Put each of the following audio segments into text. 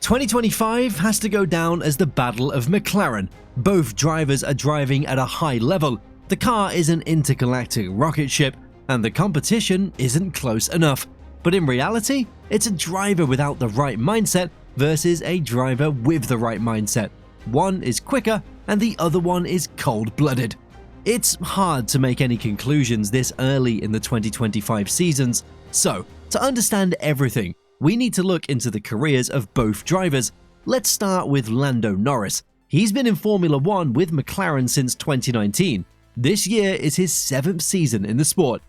2025 has to go down as the battle of McLaren. Both drivers are driving at a high level, the car is an intergalactic rocket ship, and the competition isn't close enough. But in reality, it's a driver without the right mindset versus a driver with the right mindset. One is quicker and the other one is cold-blooded. It's hard to make any conclusions this early in the 2025 seasons, so to understand everything, we need to look into the careers of both drivers. Let's start with Lando Norris. He's been in Formula 1 with McLaren since 2019. This year is his 7th season in the sport.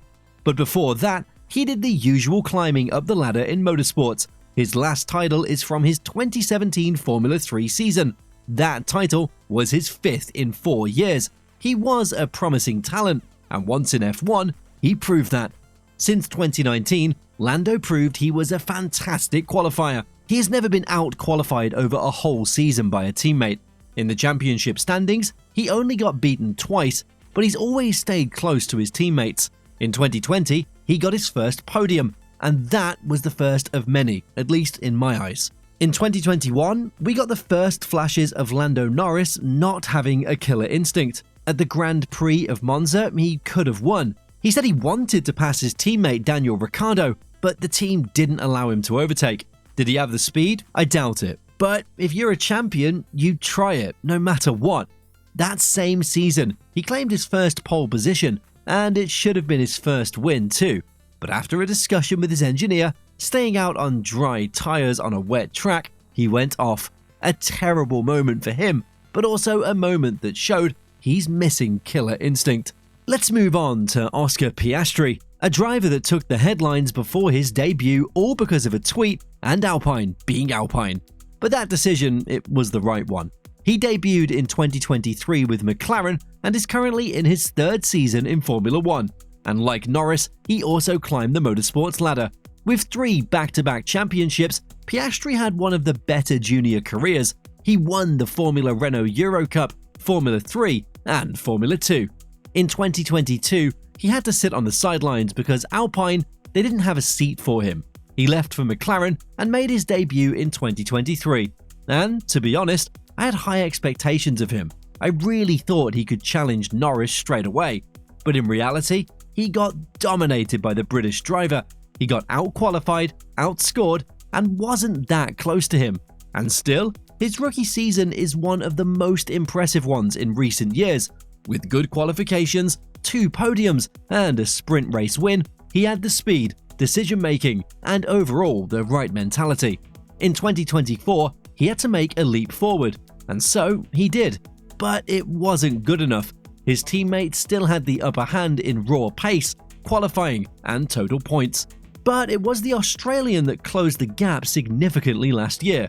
But before that, he did the usual climbing up the ladder in motorsports. His last title is from his 2017 Formula 3 season. That title was his 5th in 4 years. He was a promising talent, and once in F1, he proved that. Since 2019, Lando proved he was a fantastic qualifier. He has never been out-qualified over a whole season by a teammate. In the championship standings, he only got beaten twice, but he's always stayed close to his teammates. In 2020, he got his first podium, and that was the first of many, at least in my eyes. In 2021, we got the first flashes of Lando Norris not having a killer instinct. At the Grand Prix of Monza, he could have won. He said he wanted to pass his teammate Daniel Ricciardo, but the team didn't allow him to overtake. Did he have the speed? I doubt it. But if you're a champion, you try it, no matter what. That same season, he claimed his first pole position, and it should have been his first win too. But after a discussion with his engineer, staying out on dry tires on a wet track, he went off. A terrible moment for him, but also a moment that showed he's missing killer instinct. Let's move on to Oscar Piastri, a driver that took the headlines before his debut all because of a tweet and Alpine being Alpine. But that decision, it was the right one. He debuted in 2023 with McLaren and is currently in his 3rd season in Formula 1. And like Norris, he also climbed the motorsports ladder. With 3 back-to-back championships, Piastri had one of the better junior careers. He won the Formula Renault Euro Cup, Formula 3, and Formula 2. In 2022, he had to sit on the sidelines because Alpine, they didn't have a seat for him. He left for McLaren and made his debut in 2023. And, to be honest, I had high expectations of him. I really thought he could challenge Norris straight away. But in reality, he got dominated by the British driver. He got out-qualified, outscored, and wasn't that close to him. And still, his rookie season is one of the most impressive ones in recent years. With good qualifications, 2 podiums, and a sprint race win, he had the speed, decision-making, and overall the right mentality. In 2024, he had to make a leap forward, and so he did. But it wasn't good enough. His teammates still had the upper hand in raw pace, qualifying, and total points. But it was the Australian that closed the gap significantly last year.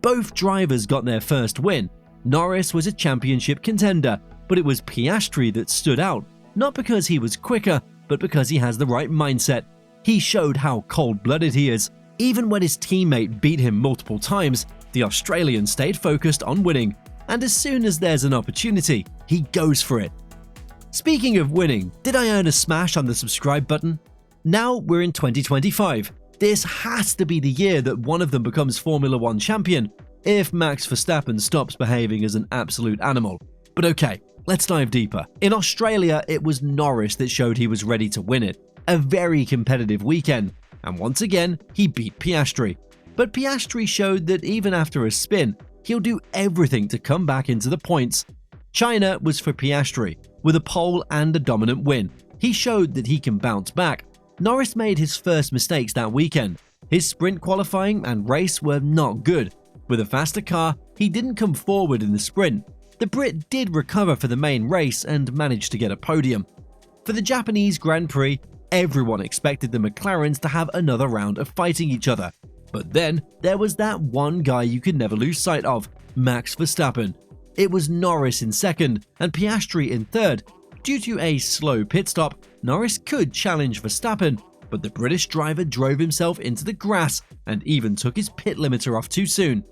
Both drivers got their first win. Norris was a championship contender, but it was Piastri that stood out, not because he was quicker, but because he has the right mindset. He showed how cold-blooded he is. Even when his teammate beat him multiple times, the Australian stayed focused on winning, and as soon as there's an opportunity, he goes for it. Speaking of winning, did I earn a smash on the subscribe button? Now we're in 2025. This has to be the year that one of them becomes Formula 1 champion, if Max Verstappen stops behaving as an absolute animal. But okay, let's dive deeper. In Australia, it was Norris that showed he was ready to win it. A very competitive weekend, and once again, he beat Piastri. But Piastri showed that even after a spin, he'll do everything to come back into the points. China was for Piastri, with a pole and a dominant win. He showed that he can bounce back. Norris made his first mistakes that weekend. His sprint qualifying and race were not good. With a faster car, he didn't come forward in the sprint. The Brit did recover for the main race and managed to get a podium. For the Japanese Grand Prix, everyone expected the McLarens to have another round of fighting each other. But then, there was that one guy you could never lose sight of, Max Verstappen. It was Norris in 2nd and Piastri in 3rd. Due to a slow pit stop, Norris could challenge Verstappen, but the British driver drove himself into the grass and even took his pit limiter off too soon.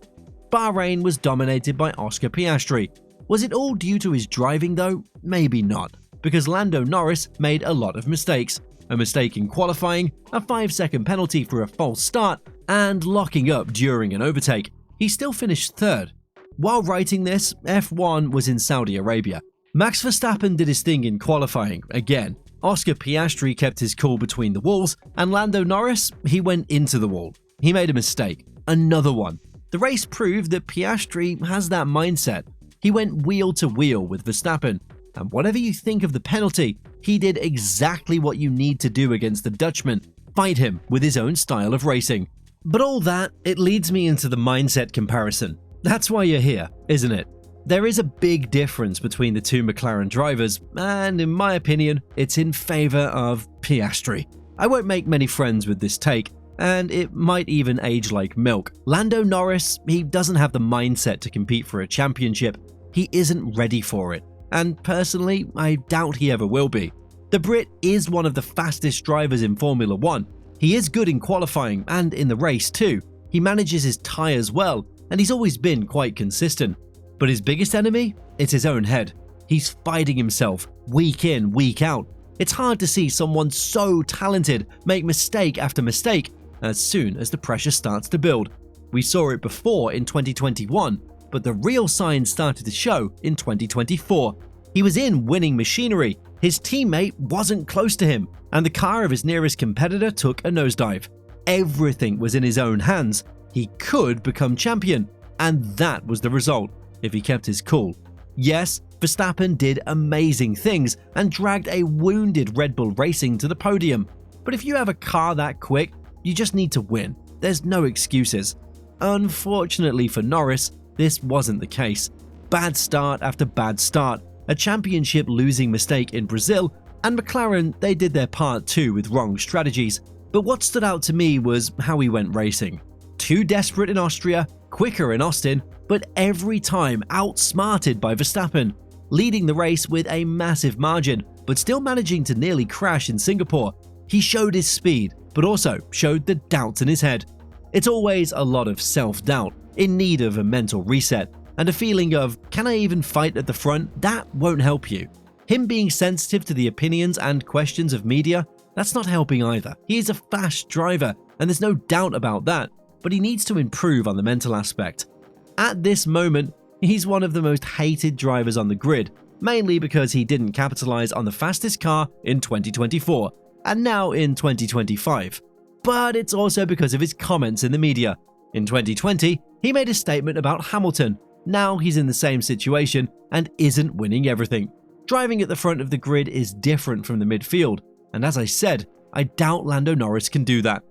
Bahrain was dominated by Oscar Piastri. Was it all due to his driving though? Maybe not, because Lando Norris made a lot of mistakes. A mistake in qualifying, a 5-second penalty for a false start, and locking up during an overtake. he still finished third. While writing this, F1 was in Saudi Arabia. Max Verstappen did his thing in qualifying, again. Oscar Piastri kept his cool between the walls, and Lando Norris, he went into the wall. He made a mistake. Another one. The race proved that Piastri has that mindset. He went wheel to wheel with Verstappen, and whatever you think of the penalty, he did exactly what you need to do against the Dutchman, fight him with his own style of racing. But all that, it leads me into the mindset comparison. That's why you're here, isn't it? There is a big difference between the two McLaren drivers, and in my opinion, it's in favor of Piastri. I won't make many friends with this take, and it might even age like milk. Lando Norris, he doesn't have the mindset to compete for a championship. He isn't ready for it, and personally, I doubt he ever will be. The Brit is one of the fastest drivers in Formula 1. He is good in qualifying and in the race too. He manages his tyres well, and he's always been quite consistent. But his biggest enemy? It's his own head. He's fighting himself, week in, week out. It's hard to see someone so talented make mistake after mistake as soon as the pressure starts to build. We saw it before in 2021, but the real signs started to show in 2024. He was in winning machinery, his teammate wasn't close to him, and the car of his nearest competitor took a nosedive. Everything was in his own hands. He could become champion, and that was the result if he kept his cool. Yes, Verstappen did amazing things and dragged a wounded Red Bull Racing to the podium, but if you have a car that quick, you just need to win. There's no excuses. Unfortunately for Norris, this wasn't the case. Bad start after bad start, a championship losing mistake in Brazil, and McLaren, they did their part too with wrong strategies. But what stood out to me was how he went racing. Too desperate in Austria, quicker in Austin, but every time outsmarted by Verstappen, leading the race with a massive margin, but still managing to nearly crash in Singapore. He showed his speed, but also showed the doubts in his head. It's always a lot of self-doubt, in need of a mental reset, and a feeling of, can I even fight at the front? That won't help you. Him being sensitive to the opinions and questions of media, that's not helping either. He is a fast driver, and there's no doubt about that, but he needs to improve on the mental aspect. At this moment, he's one of the most hated drivers on the grid, mainly because he didn't capitalize on the fastest car in 2024, and now in 2025. But it's also because of his comments in the media. In 2020, he made a statement about Hamilton. Now he's in the same situation and isn't winning everything. Driving at the front of the grid is different from the midfield, and as I said, I doubt Lando Norris can do that.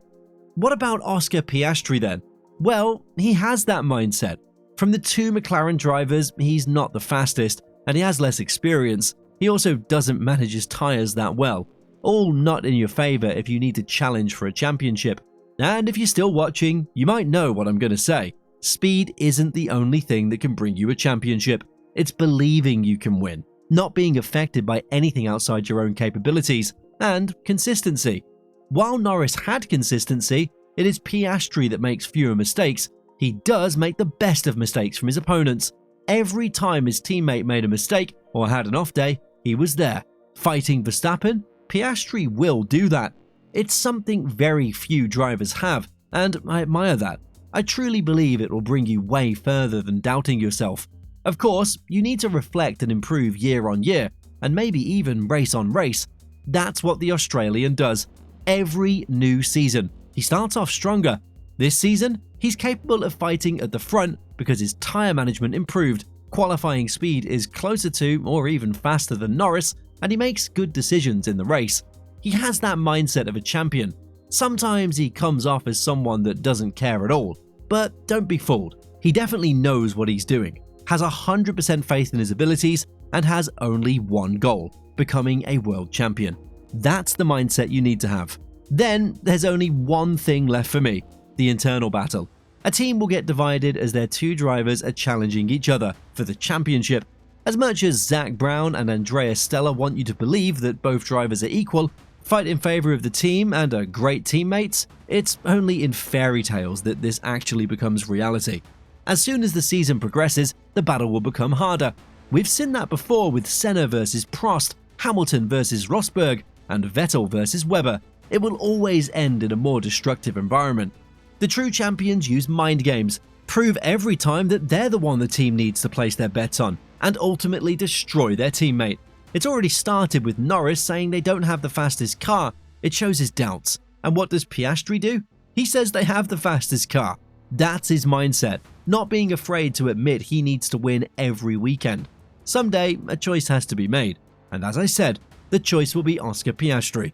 What about Oscar Piastri then? Well, he has that mindset. From the two McLaren drivers, he's not the fastest, and he has less experience. He also doesn't manage his tyres that well. All not in your favour if you need to challenge for a championship. And if you're still watching, you might know what I'm going to say. Speed isn't the only thing that can bring you a championship. It's believing you can win, not being affected by anything outside your own capabilities, and consistency. While Norris had consistency, it is Piastri that makes fewer mistakes. He does make the best of mistakes from his opponents. Every time his teammate made a mistake or had an off day, he was there. Fighting Verstappen, Piastri will do that. It's something very few drivers have, and I admire that. I truly believe it will bring you way further than doubting yourself. Of course, you need to reflect and improve year on year, and maybe even race on race. That's what the Australian does. Every new season, he starts off stronger. This season, he's capable of fighting at the front because his tyre management improved, qualifying speed is closer to or even faster than Norris, and he makes good decisions in the race. He has that mindset of a champion. Sometimes he comes off as someone that doesn't care at all, but don't be fooled. He definitely knows what he's doing, has 100% faith in his abilities, and has only one goal: becoming a world champion. That's the mindset you need to have. Then there's only one thing left for me: the internal battle. A team will get divided as their two drivers are challenging each other for the championship. As much as Zach Brown and Andrea Stella want you to believe that both drivers are equal, fight in favor of the team and are great teammates, it's only in fairy tales that this actually becomes reality. As soon as the season progresses, the battle will become harder. We've seen that before with Senna versus Prost, Hamilton versus Rosberg, and Vettel versus Webber. It will always end in a more destructive environment. The true champions use mind games. prove every time that they're the one the team needs to place their bets on, and ultimately destroy their teammate. It's already started with Norris saying they don't have the fastest car. It shows his doubts. And what does Piastri do? He says they have the fastest car. That's his mindset, not being afraid to admit he needs to win every weekend. Someday, a choice has to be made, and as I said, the choice will be Oscar Piastri.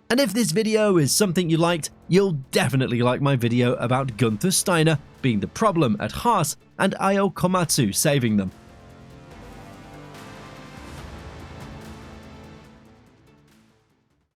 And if this video is something you liked, you'll definitely like my video about Gunther Steiner being the problem at Haas and Ayo Komatsu saving them.